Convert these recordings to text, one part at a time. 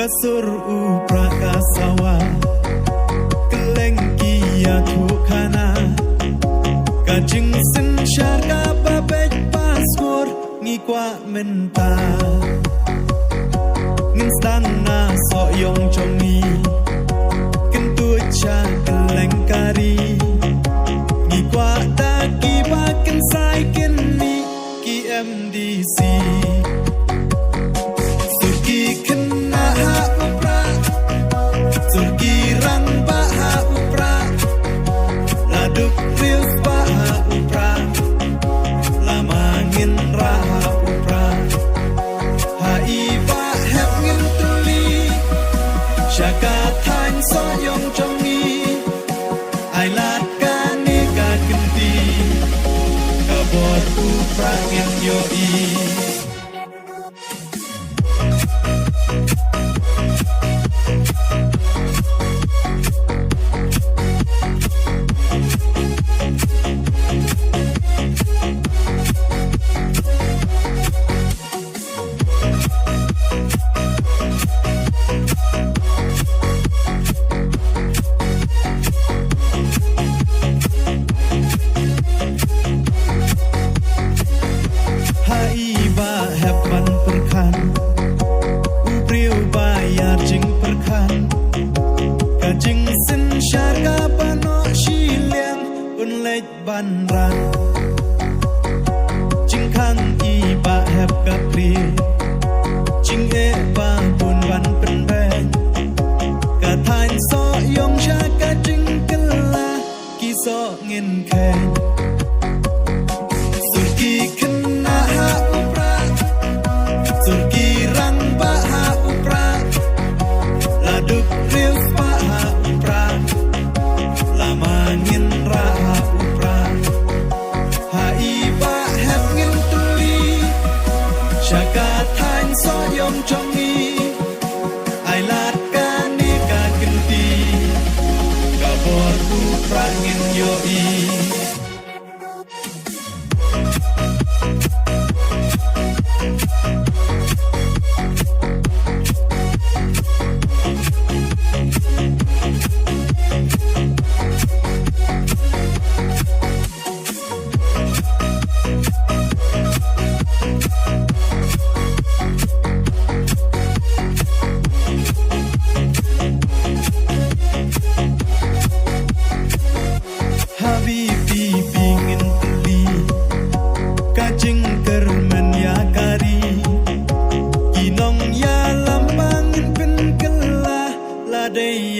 kasur uprakasawa kelengkia tukana kajing sen syarga babek pasmur ngikwa menta ngin stana soyong chongi kentu cha kelengkari ngikwa taki baken sai kenni KMDC surgi kena ha upra surgi rang baha upra laduk rius baha upra lamangin raha upra haiba hep ngin tuli syaka thain soyong chongi ai lat kani ka kenti kabor upra ngin yoi ban ran chinh khang y ba hẹp cà pri chinh e ba buồn ban pen ben cả thain so yong cha cả chinh kala ki so ngin khen surki kena ha upra surki rang ba ha upra laduk rius ba ha upra lama ngin ra syaka thain soyong chongi ai lat kani ka kenti kabor upra ngin yoi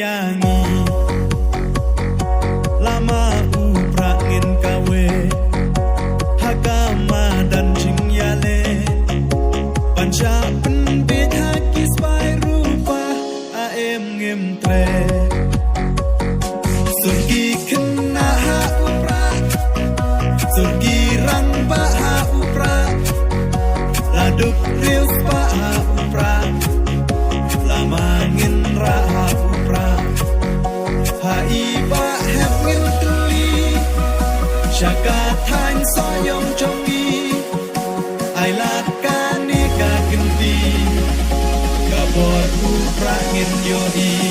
yangi lama upra ngin kawe hakama dan jingyale pancha penbet haki spai rupa aem ngem tre surgi kena ha upra surgi rang ba ha upra laduk rius ba ha upra lama ngin raha haiba hep ngin tuli syaka thain soyong chongi ai lat kani ka kenti kabor upra ngin yoi